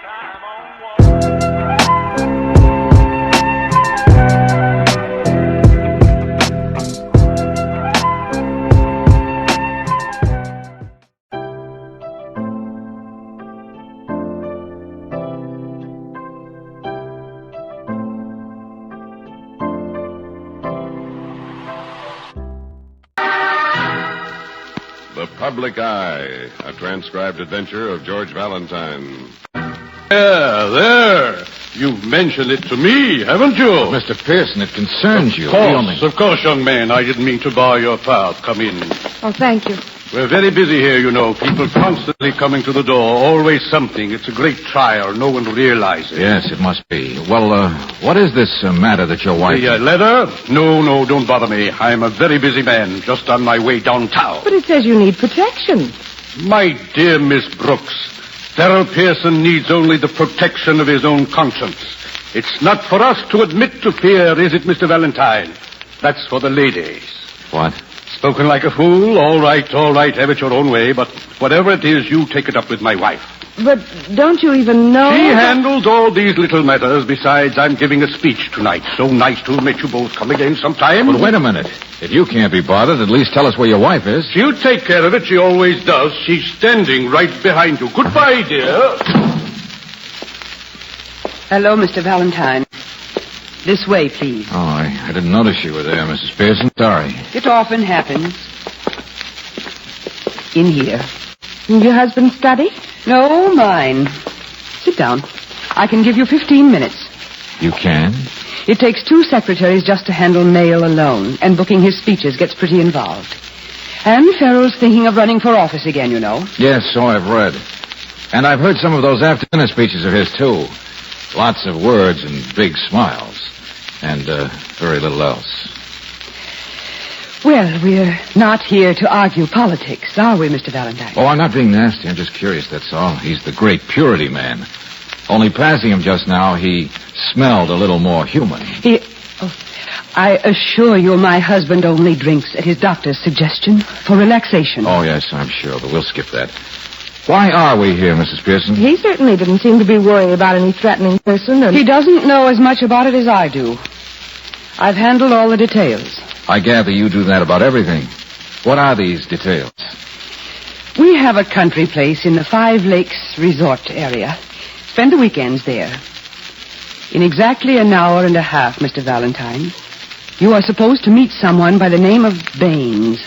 The Public Eye, a transcribed adventure of George Valentine. There. You've mentioned it to me, haven't you? Mr. Pearson, it concerns you. Of course, young man. I didn't mean to bar your path. Come in. Oh, thank you. We're very busy here, you know. People constantly coming to the door. Always something. It's a great trial. No one realizes. Yes, it must be. Well, what is this matter that your wife... The letter? No, don't bother me. I'm a very busy man, just on my way downtown. But it says you need protection. My dear Miss Brooks, Darrell Pearson needs only the protection of his own conscience. It's not for us to admit to fear, is it, Mr. Valentine? That's for the ladies. What? Spoken like a fool? All right, have it your own way, but whatever it is, you take it up with my wife. But don't you even know... She handles all these little matters. Besides, I'm giving a speech tonight. So nice to meet you both. Come again sometime. But wait a minute. If you can't be bothered, at least tell us where your wife is. She'll take care of it. She always does. She's standing right behind you. Goodbye, dear. Hello, Mr. Valentine. This way, please. Oh, I didn't notice you were there, Mrs. Pearson. Sorry. It often happens. In here. Your husband's study? No, mine. Sit down. I can give you 15 minutes. You can? It takes 2 secretaries just to handle mail alone, and booking his speeches gets pretty involved. And Farrell's thinking of running for office again, you know. Yes, so I've read. And I've heard some of those after-dinner speeches of his, too. Lots of words and big smiles. And very little else. Well, we're not here to argue politics, are we, Mr. Valentine? Oh, I'm not being nasty. I'm just curious, that's all. He's the great purity man. Only passing him just now, he smelled a little more human. I assure you my husband only drinks at his doctor's suggestion for relaxation. Oh, yes, I'm sure, but we'll skip that. Why are we here, Mrs. Pearson? He certainly didn't seem to be worried about any threatening person. He doesn't know as much about it as I do. I've handled all the details. I gather you do that about everything. What are these details? We have a country place in the 5 Lakes resort area. Spend the weekends there. In exactly an hour and a half, Mr. Valentine, you are supposed to meet someone by the name of Baines.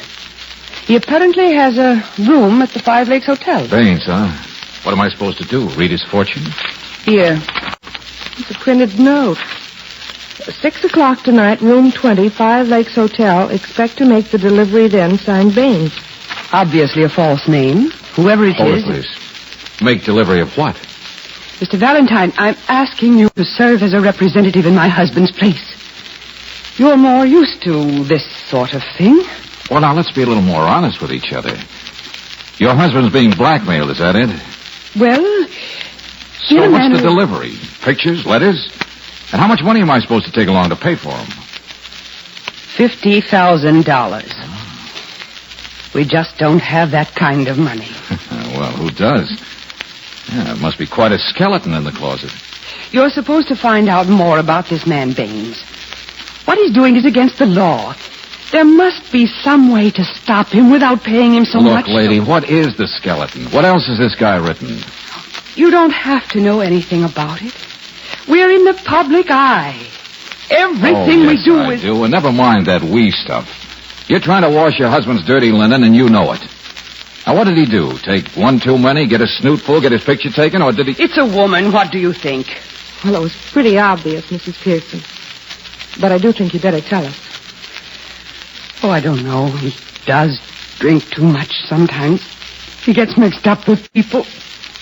He apparently has a room at the 5 Lakes Hotel. Baines, huh? What am I supposed to do, read his fortune? Here. It's a printed note. 6 o'clock tonight, room 20, 5 Lakes Hotel. Expect to make the delivery then, signed Baines. Obviously a false name, whoever it Hold is. it, please. Make delivery of what? Mr. Valentine, I'm asking you to serve as a representative in my husband's place. You're more used to this sort of thing. Well, now, let's be a little more honest with each other. Your husband's being blackmailed, is that it? Well, So what's the delivery? Pictures, letters? And how much money am I supposed to take along to pay for them? $50,000. We just don't have that kind of money. Well, who does? Yeah, it must be quite a skeleton in the closet. You're supposed to find out more about this man Baines. What he's doing is against the law. There must be some way to stop him without paying him so much. Look, lady, what is the skeleton? What else has this guy written? You don't have to know anything about it. We're in the public eye. Everything we do I is... do, and never mind that we stuff. You're trying to wash your husband's dirty linen, and you know it. Now, what did he do? Take one too many, get a snoot full, get his picture taken, or did he... It's a woman. What do you think? Well, it was pretty obvious, Mrs. Pearson. But I do think you better tell us. Oh, I don't know. He does drink too much sometimes. He gets mixed up with people.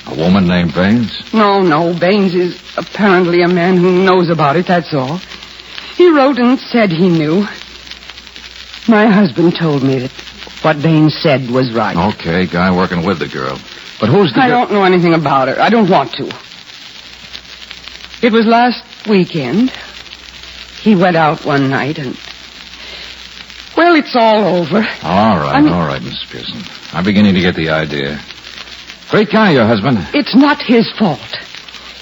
A woman named Baines? No. Baines is apparently a man who knows about it, that's all. He wrote and said he knew. My husband told me that what Baines said was right. Okay, guy working with the girl. But who's the I don't know anything about her. I don't want to. It was last weekend. He went out one night and... Well, it's all over. All right, Mrs. Pearson. I'm beginning to get the idea. Great guy, your husband. It's not his fault.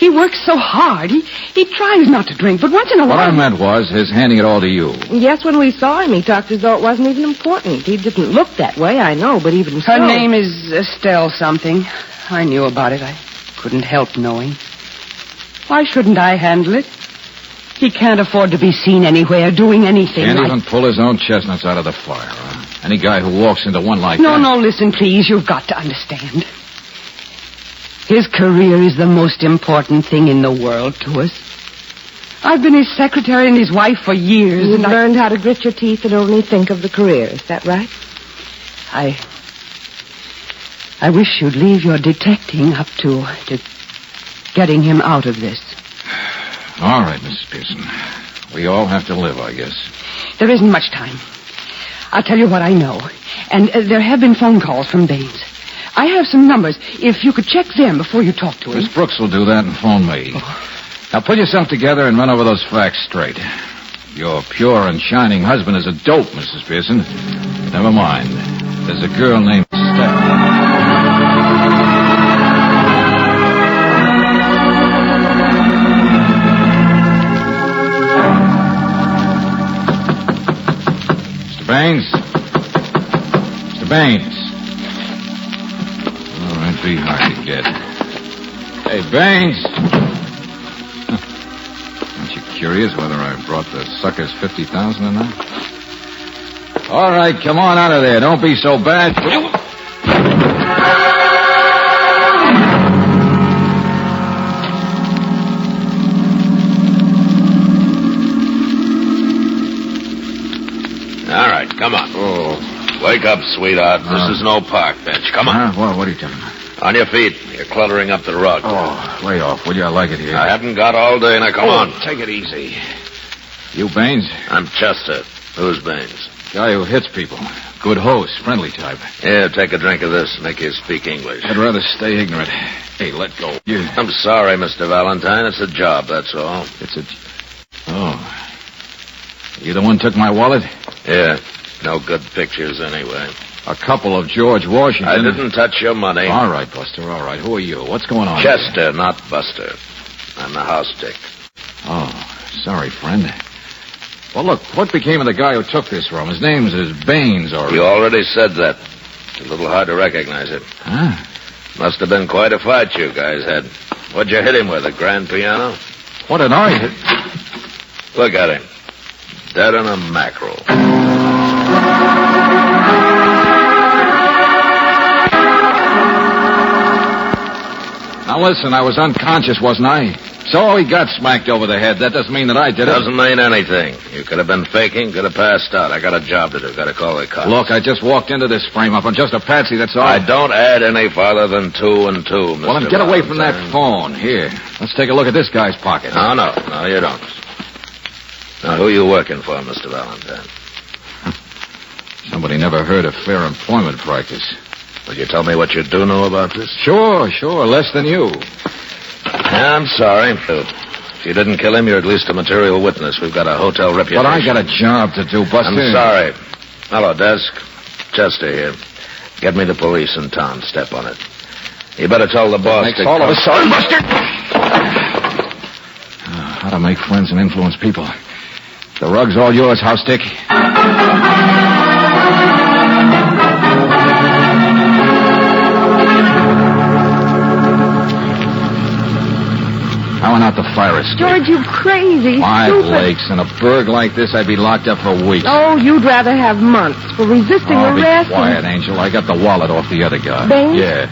He works so hard. He tries not to drink, but once in a while... What I meant was his handing it all to you. Yes, when we saw him, he talked as though it wasn't even important. He didn't look that way, I know, but even so... Her name is Estelle something. I knew about it. I couldn't help knowing. Why shouldn't I handle it? He can't afford to be seen anywhere doing anything. Can't even pull his own chestnuts out of the fire, huh? Any guy who walks into one like that... No, listen, please. You've got to understand. His career is the most important thing in the world to us. I've been his secretary and his wife for years. You've learned how to grit your teeth and only think of the career. Is that right? I wish you'd leave your detecting up to getting him out of this. All right, Mrs. Pearson. We all have to live, I guess. There isn't much time. I'll tell you what I know. And there have been phone calls from Baines. I have some numbers. If you could check them before you talk to him. Miss Brooks will do that and phone me. Now, pull yourself together and run over those facts straight. Your pure and shining husband is a dope, Mrs. Pearson. Never mind. There's a girl named Steph. Baines? Mr. Baines. Oh, that'd be hard to get. Hey, Baines. Aren't you curious whether I brought the suckers 50,000 or not? All right, come on out of there. Don't be so bad. All right, come on. Oh. Wake up, sweetheart. This is no park bench. Come on. What are you talking about? On your feet. You're cluttering up the rug. Oh, lay off, will you? I like it here. I haven't got all day. Now, come on. Take it easy. You Baines? I'm Chester. Who's Baines? Guy who hits people. Good host, friendly type. Here, take a drink of this. Make you speak English. I'd rather stay ignorant. Hey, let go. I'm sorry, Mr. Valentine. It's a job, that's all. Oh. You the one took my wallet? Yeah. No good pictures, anyway. A couple of George Washington. I didn't touch your money. All right, Buster, all right. Who are you? What's going on Chester, here? not Buster. I'm the house dick. Oh, sorry, friend. Well, look, what became of the guy who took this room? His name is Baines, or... You already said that. It's a little hard to recognize it. Huh? Must have been quite a fight you guys had. What'd you hit him with, a grand piano? What did I hit? Look at him. Dead on a mackerel. Now listen, I was unconscious, wasn't I? So he got smacked over the head. That doesn't mean that I did it. Doesn't mean anything. You could have been faking, could have passed out. I got a job to do. Got to call the cops. Look, I just walked into this frame-up. I'm just a patsy, that's all. I don't add any farther than 2 and 2, Mr. Well, then get away from that Valentine. phone. Here, let's take a look at this guy's pocket. No, you don't. Now, who are you working for, Mr. Valentine? Somebody never heard of fair employment practice. Will you tell me what you do know about this? Sure, less than you. Yeah, I'm sorry. If you didn't kill him, you're at least a material witness. We've got a hotel reputation. But I got a job to do, Buster. I'm sorry. Hello, desk. Chester here. Get me the police in town. Step on it. You better tell the boss Makes to... all of us sorry, Buster. How to make friends and influence people. The rug's all yours, house dick. I went out to fire escape. George, you crazy, 5 stupid. lakes. In a burg like this, I'd be locked up for weeks. Oh, you'd rather have months for resisting Oh, arrest. be quiet, Angel. I got the wallet off the other guy. Baines? Yeah.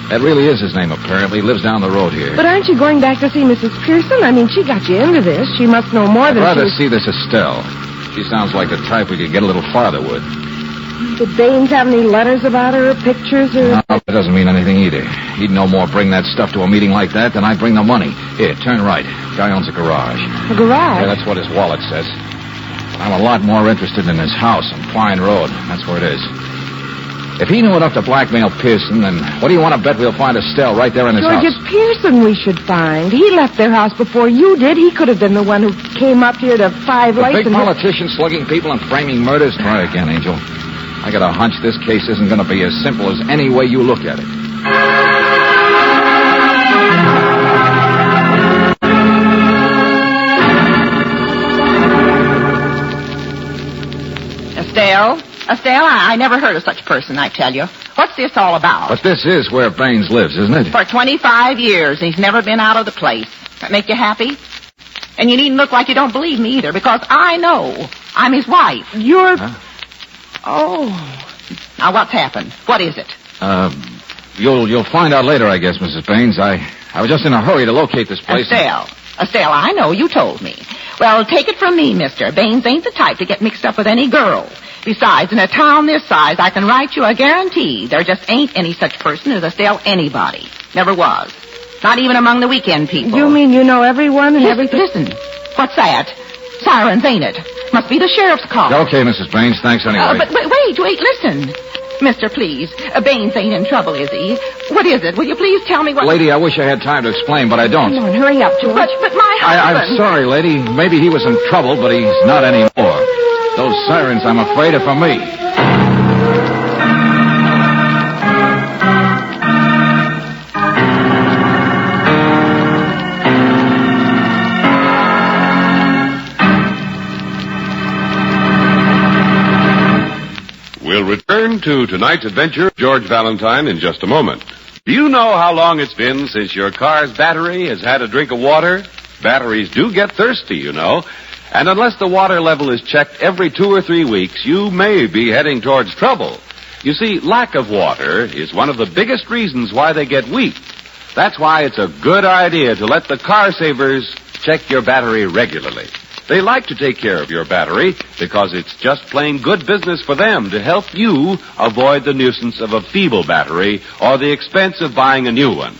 That really is his name, apparently. He lives down the road here. But aren't you going back to see Mrs. Pearson? I mean, she got you into this. She must know more I'd than rather she... see this Estelle. She sounds like the type we could get a little farther with. Did Baines have any letters about her or pictures or... No, that doesn't mean anything either. He'd no more bring that stuff to a meeting like that than I'd bring the money. Here, turn right. Guy owns a garage. A garage? Yeah, that's what his wallet says. I'm a lot more interested in his house on Pine Road. That's where it is. If he knew enough to blackmail Pearson, then what do you want to bet we'll find Estelle right there in his George, house? it's Pearson we should find. He left their house before you did. He could have been the one who came up here to 5 The Lakes big and... politician slugging people and framing murders? Try again, Angel. I got a hunch this case isn't going to be as simple as any way you look at it. Estelle, I never heard of such a person, I tell you. What's this all about? But this is where Baines lives, isn't it? For 25 years, he's never been out of the place. That make you happy? And you needn't look like you don't believe me either, because I know. I'm his wife. You're... Huh? Oh. Now, what's happened? What is it? You'll find out later, I guess, Mrs. Baines. I was just in a hurry to locate this place. Estelle, I know, you told me. Well, take it from me, mister. Baines ain't the type to get mixed up with any girl. Besides, in a town this size, I can write you a guarantee there just ain't any such person as Estelle anybody. Never was. Not even among the weekend people. You mean you know everyone and everything? Listen. What's that? Sirens, ain't it? Must be the sheriff's car. Okay, Mrs. Baines. Thanks anyway. But wait, listen. Mister, please. Baines ain't in trouble, is he? What is it? Will you please tell me what... Lady, I wish I had time to explain, but I don't. Come on, hurry up, George. But my husband... I'm sorry, lady. Maybe he was in trouble, but he's not anymore. Those sirens, I'm afraid, are for me. We'll return to tonight's adventure of George Valentine in just a moment. Do you know how long it's been since your car's battery has had a drink of water? Batteries do get thirsty, you know. And unless the water level is checked every 2 or 3 weeks, you may be heading towards trouble. You see, lack of water is one of the biggest reasons why they get weak. That's why it's a good idea to let the car savers check your battery regularly. They like to take care of your battery because it's just plain good business for them to help you avoid the nuisance of a feeble battery or the expense of buying a new one.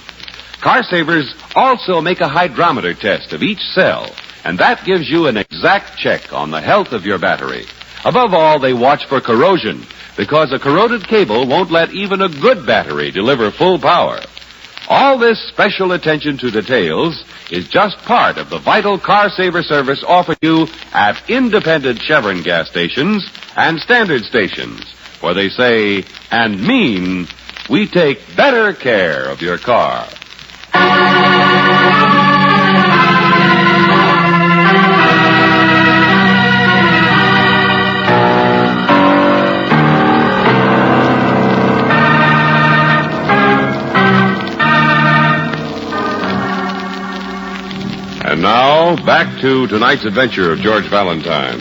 Car savers also make a hydrometer test of each cell, and that gives you an exact check on the health of your battery. Above all, they watch for corrosion, because a corroded cable won't let even a good battery deliver full power. All this special attention to details is just part of the vital car saver service offered you at independent Chevron gas stations and standard stations, where they say and mean, we take better care of your car. And now, back to tonight's adventure of George Valentine.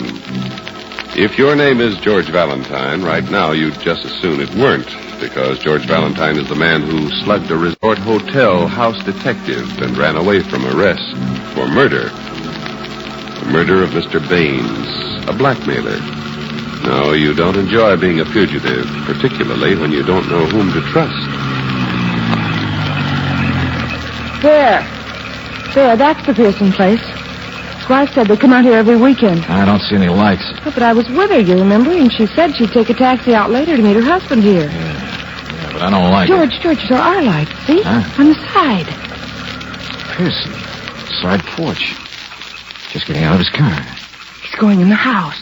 If your name is George Valentine, right now you'd just as soon it weren't, because George Valentine is the man who slugged a resort hotel house detective and ran away from arrest for murder. The murder of Mr. Baines, a blackmailer. No, you don't enjoy being a fugitive, particularly when you don't know whom to trust. There, that's the Pearson place. His wife said they come out here every weekend. I don't see any lights. Oh, but I was with her, you remember? And she said she'd take a taxi out later to meet her husband here. Yeah, but I don't like it. George, there are lights, see? Huh? On the side. Pearson. Side porch. Just getting out of his car. He's going in the house.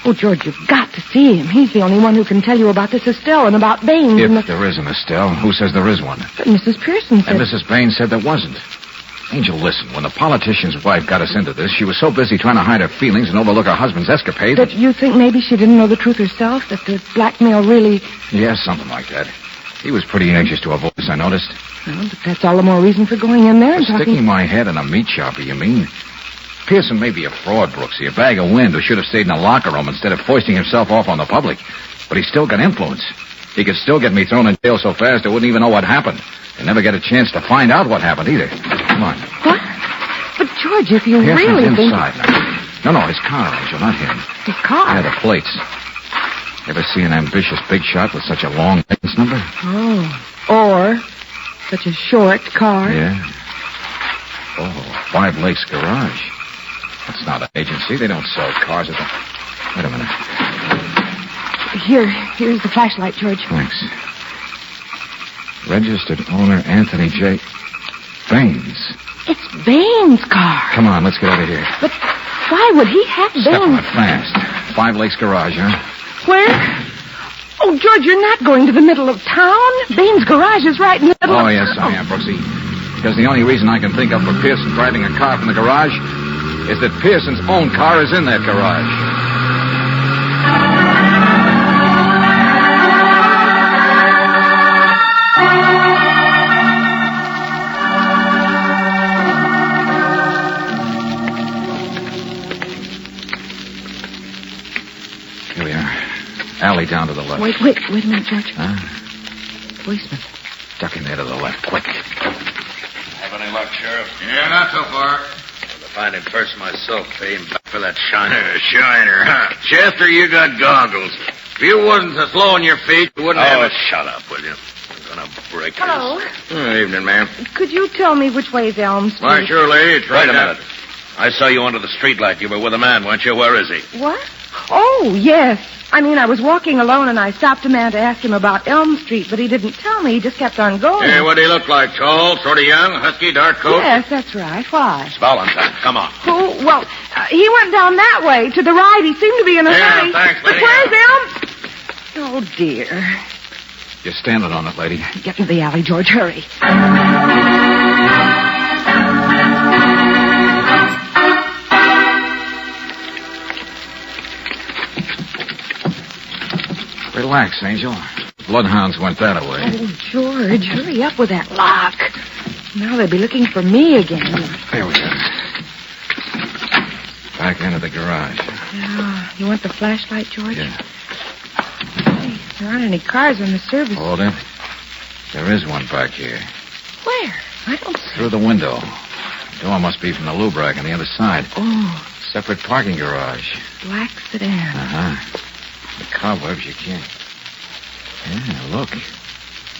Oh, George, you've got to see him. He's the only one who can tell you about this Estelle and about Baines. If there is an Estelle, who says there is one? But Mrs. Pearson said... And Mrs. Baines said there wasn't. Angel, listen, when the politician's wife got us into this, she was so busy trying to hide her feelings and overlook her husband's escapades. That you think maybe she didn't know the truth herself? That the blackmail really... Yeah, something like that. He was pretty anxious to avoid us, I noticed. Well, but that's all the more reason for going in there and talking... Sticking my head in a meat shopper, you mean? Pearson may be a fraud, Brooksy, a bag of wind who should have stayed in a locker room instead of foisting himself off on the public. But he's still got influence. He could still get me thrown in jail so fast I wouldn't even know what happened. And never get a chance to find out what happened either. Come on. What? But, George, if you Pearson's really think... inside now. No, his car, Angel, not him. His car? Yeah, the plates. Ever see an ambitious big shot with such a long license number? Oh. Or such a short car. Yeah. Oh, 5 Lakes Garage. That's not an agency. They don't sell cars at the... Wait a minute. Here's the flashlight, George. Thanks. Registered owner Anthony J. Baines. It's Baines' car. Come on, let's get out of here. But why would he have Baines? Step on it fast. 5 Lakes Garage, huh? Where? Oh, George, you're not going to the middle of town. Baines' garage is right in the middle of... Oh, yes, I am, Brooksy. Because the only reason I can think of for Pearson driving a car from the garage is that Pearson's own car is in that garage. What? Wait a minute, George. Policeman. Duck in there to the left, quick. Have any luck, Sheriff? Yeah, not so far. To find him first myself, pay him back for that shiner. Shiner, huh? Chester, you got goggles. If you wasn't so slow on your feet, you wouldn't have... Oh, shut up, will you? I'm gonna break Hello. this. Good evening, ma'am. Could you tell me which way is Elm Street? Why, surely. It's right. Wait a minute. I saw you under the streetlight. You were with a man, weren't you? Where is he? What? Oh, yes. I was walking alone, and I stopped a man to ask him about Elm Street, but he didn't tell me. He just kept on going. Hey, what do he look like? Tall, sort of young, husky, dark coat? Yes, that's right. Why? It's Valentine. Come on. Who? Well, he went down that way, to the right. He seemed to be in a hurry. Yeah, thanks, But lady. where's Elm? Oh, dear. You're standing on it, lady. Get into the alley, George. Hurry. Relax, Angel. Bloodhounds went that way. Oh, George, hurry up with that lock. Now they'll be looking for me again. There we go. Back into the garage. Yeah. You want the flashlight, George? Yeah. Hey, there aren't any cars on the service. Hold it. There is one back here. Where? I don't see. Through the window. The door must be from the lube rack on the other side. Oh, Separate parking garage. black sedan. Uh-huh. The cobwebs you can't. Yeah, look.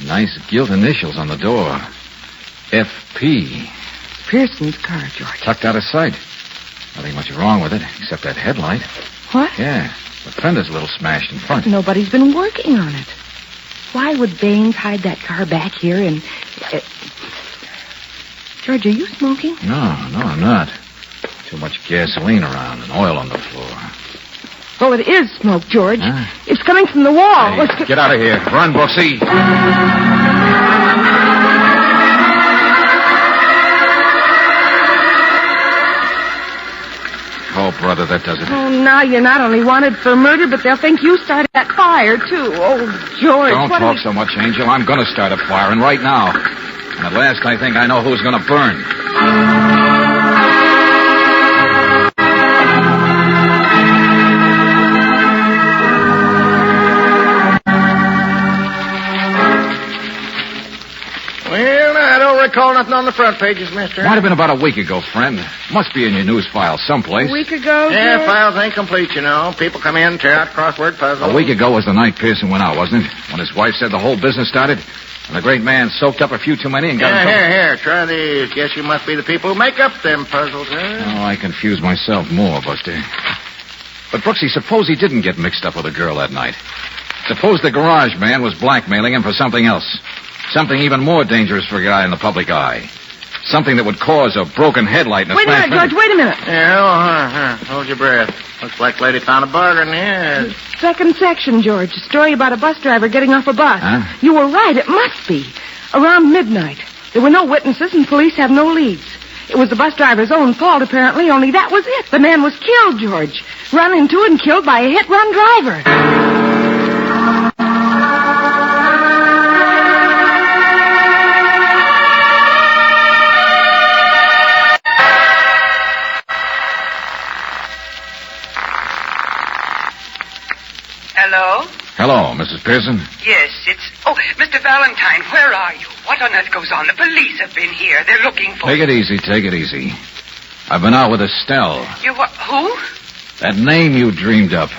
Nice gilt initials on the door. FP. Pearson's car, George. Tucked out of sight. Nothing much wrong with it, except that headlight. What? Yeah. The fender's a little smashed in front. Nobody's been working on it. Why would Baines hide that car back here and... George, are you smoking? No, I'm not. Too much gasoline around and oil on the floor. Oh, it is smoke, George. Huh? It's coming from the wall. Hey, get out of here. Run, Brooksy. Oh, brother, that does it. Oh, now you're not only wanted for murder, but they'll think you started that fire, too. Oh, George. Don't talk so much, Angel. I'm going to start a fire, and right now. And at last, I think I know who's going to burn. Well, I don't recall nothing on the front pages, mister. Might have been about a week ago, friend. Must be in your news file someplace. A week ago, Yeah, George? files ain't complete, you know. People come in, tear out crossword puzzles. A week ago was the night Pearson went out, wasn't it? When his wife said the whole business started? And the great man soaked up a few too many and got in trouble. Here, try these. Guess you must be the people who make up them puzzles, huh? Oh, I confuse myself more, Buster. But, Brooksy, suppose he didn't get mixed up with a girl that night. Suppose the garage man was blackmailing him for something else. Something even more dangerous for a guy in the public eye. Something that would cause a broken headlight and a Wait a smashed minute, George. Wait a minute. Yeah, hold your breath. Looks like lady found a bargain here. Second section, George. A story about a bus driver getting off a bus. Huh? You were right. It must be. Around midnight. There were no witnesses, and police have no leads. It was the bus driver's own fault, apparently, only that was it. The man was killed, George. Run into and killed by a hit-run driver. Hello? Hello, Mrs. Pearson. Yes, it's... Oh, Mr. Valentine, where are you? What on earth goes on? The police have been here. They're looking for... Take it easy, take it easy. I've been out with Estelle. You what? Who? That name you dreamed up.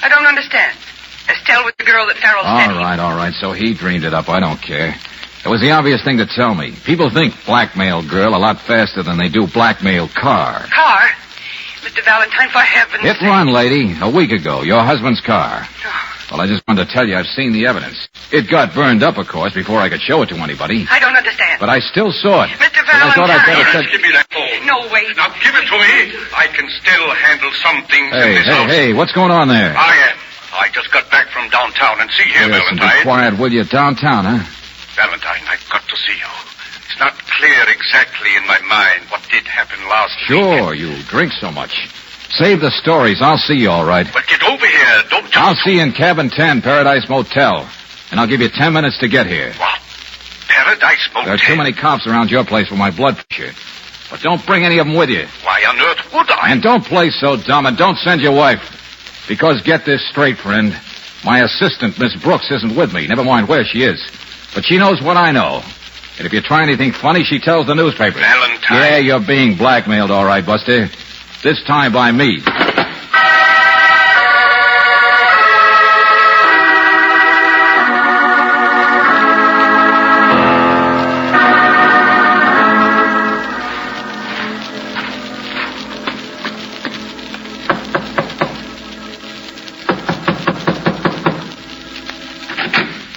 I don't understand. Estelle was the girl that Farrell said... All right. So he dreamed it up. I don't care. It was the obvious thing to tell me. People think blackmail girl a lot faster than they do blackmail car. Car? Mr. Valentine, for heaven's Hit sake. run, lady. A week ago. Your husband's car. Oh, Well, I just wanted to tell you I've seen the evidence. It got burned up, of course, before I could show it to anybody. I don't understand. But I still saw it. Mr. And I thought I'd better Valentine. tell... Give me that phone. No, wait. Now give it to me. I can still handle some things in this house. Hey, what's going on there? I am. I just got back from downtown and see here, Yes, and be Valentine. quiet, will you? Downtown, huh? Valentine, I've got to see you. It's not clear exactly in my mind what did happen last Sure, weekend. you drink so much. Save the stories. I'll see you all right. But get over here. Don't just... I'll see you in Cabin 10, Paradise Motel. And I'll give you 10 minutes to get here. What? Paradise Motel? There are too many cops around your place for my blood pressure. But don't bring any of them with you. Why on earth would I? And don't play so dumb, and don't send your wife. Because get this straight, friend. My assistant, Miss Brooks, isn't with me. Never mind where she is. But she knows what I know. And if you try anything funny, she tells the newspapers. Valentine. Yeah, you're being blackmailed, all right, Buster. This time by me.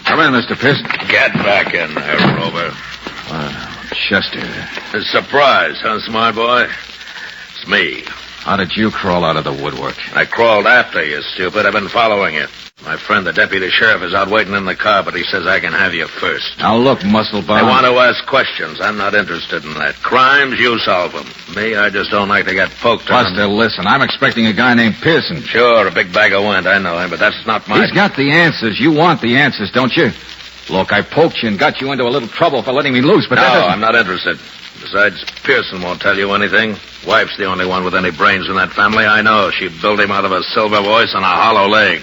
Come in, Mr. Pearson. Get back in there, Rover. Chester. A surprise, huh, smart boy? It's me. How did you crawl out of the woodwork? I crawled after you, stupid. I've been following you. My friend, the deputy sheriff, is out waiting in the car, but he says I can have you first. Now, look, musclebound. I want to ask questions. I'm not interested in that. Crimes, you solve them. Me, I just don't like to get poked on. Buster, listen. I'm expecting a guy named Pearson. Sure, a big bag of wind. I know him, but that's not my... He's got the answers. You want the answers, don't you? Look, I poked you and got you into a little trouble for letting me loose, but No, that doesn't... I'm not interested. Besides, Pearson won't tell you anything. Wife's the only one with any brains in that family. I know. She built him out of a silver voice and a hollow leg.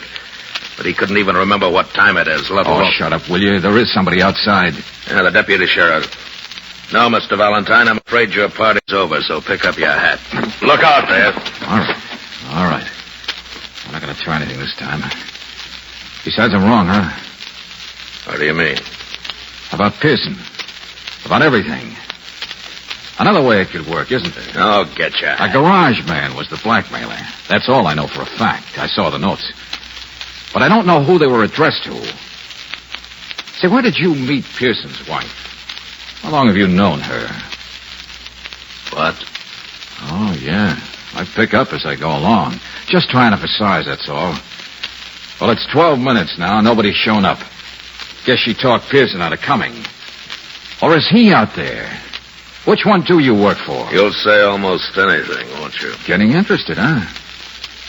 But he couldn't even remember what time it is, let alone... Oh, shut up, will you? There is somebody outside. Yeah, the deputy sheriff. No, Mr. Valentine, I'm afraid your party's over, so pick up your hat. Look out there. All right. I'm not going to try anything this time. Besides, I'm wrong, huh? What do you mean? About Pearson. About everything. Another way it could work, isn't there? Oh, get ya. A garage man was the blackmailer. That's all I know for a fact. I saw the notes. But I don't know who they were addressed to. Say, where did you meet Pearson's wife? How long have you known her? What? Oh, yeah. I pick up as I go along. Just trying to emphasize, that's all. Well, it's 12 minutes now. Nobody's shown up. Guess she talked Pearson out of coming. Or is he out there? Which one do you work for? You'll say almost anything, won't you? Getting interested, huh?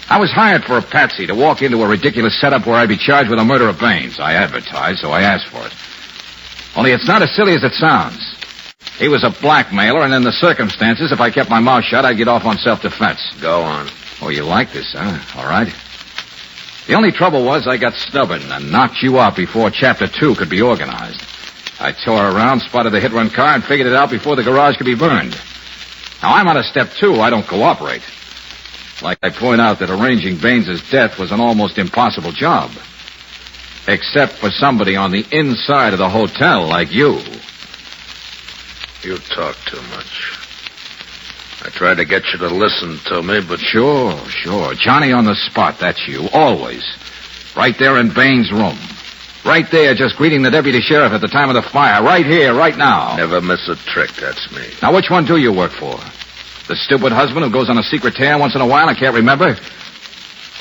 I was hired for a patsy to walk into a ridiculous setup where I'd be charged with the murder of Baines. I advertised, so I asked for it. Only it's not as silly as it sounds. He was a blackmailer, and in the circumstances, if I kept my mouth shut, I'd get off on self-defense. Go on. Oh, you like this, huh? All right. The only trouble was I got stubborn and knocked you out before Chapter 2 could be organized. I tore around, spotted the hit-run car, and figured it out before the garage could be burned. Now, I'm on a Step 2. I don't cooperate. Like I point out that arranging Baines' death was an almost impossible job. Except for somebody on the inside of the hotel like you. You talk too much. I tried to get you to listen to me, but... Sure. Johnny on the spot, that's you. Always. Right there in Baines' room. Right there, just greeting the deputy sheriff at the time of the fire. Right here, right now. Never miss a trick, that's me. Now, which one do you work for? The stupid husband who goes on a secret tear once in a while and can't remember?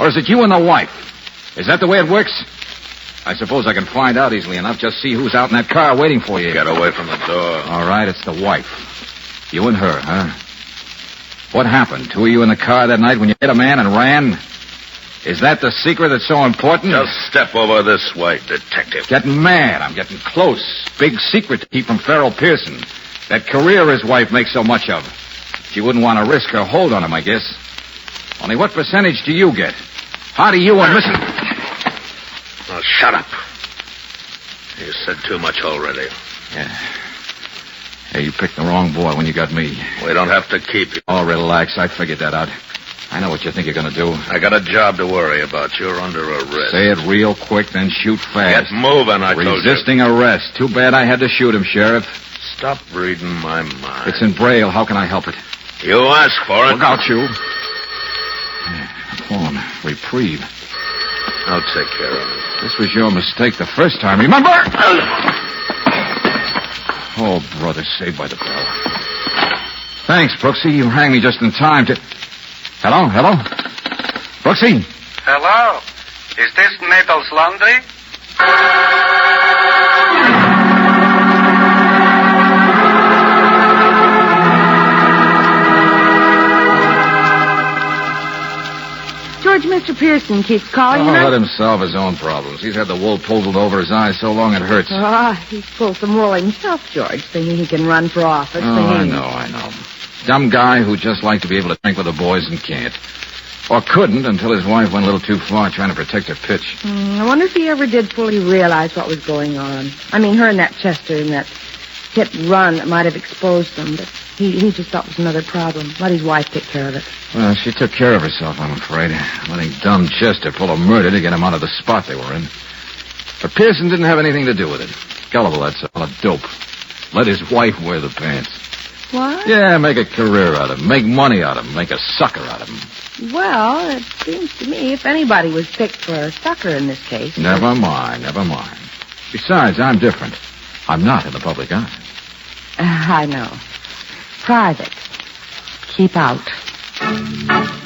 Or is it you and the wife? Is that the way it works? I suppose I can find out easily enough. Just see who's out in that car waiting for you. Get away from the door. All right, it's the wife. You and her, huh? What happened? Two of you in the car that night when you hit a man and ran? Is that the secret that's so important? Just step over this way, detective. Getting mad. I'm getting close. Big secret to keep from Farrell Pearson. That career his wife makes so much of. She wouldn't want to risk her hold on him, I guess. Only what percentage do you get? How do you and Mrs... Oh, shut up. You said too much already. Yeah. Hey, you picked the wrong boy when you got me. We don't have to keep you. Oh, relax. I figured that out. I know what you think you're going to do. I got a job to worry about. You're under arrest. Say it real quick, then shoot fast. Get moving, I told you. Resisting arrest. Too bad I had to shoot him, Sheriff. Stop reading my mind. It's in Braille. How can I help it? You asked for it. Look out, you. Yeah, phone. Reprieve. I'll take care of it. This was your mistake the first time, remember? Oh, brother, saved by the bell. Thanks, Brooksy. You rang me just in time to... Hello? Brooksy? Hello? Is this Mabel's Laundry? George, Mr. Pearson keeps calling you. Let him solve his own problems. He's had the wool pulled over his eyes so long it hurts. He's pulled some wool himself, George, thinking he can run for office. I know. Dumb guy who'd just like to be able to drink with the boys and can't. Or couldn't until his wife went a little too far trying to protect her pitch. I wonder if he ever did fully realize what was going on. I mean, her and that Chester in that hit run that might have exposed them, but he just thought it was another problem. Let his wife take care of it. Well, she took care of herself, I'm afraid. Letting dumb Chester pull a murder to get him out of the spot they were in. But Pearson didn't have anything to do with it. Gullible, that's all. A dope. Let his wife wear the pants. What? Yeah, make a career out of him. Make money out of him. Make a sucker out of him. Well, it seems to me if anybody was picked for a sucker in this case... Never mind. Besides, I'm different. I'm not in the public eye. I know. Private. Keep out.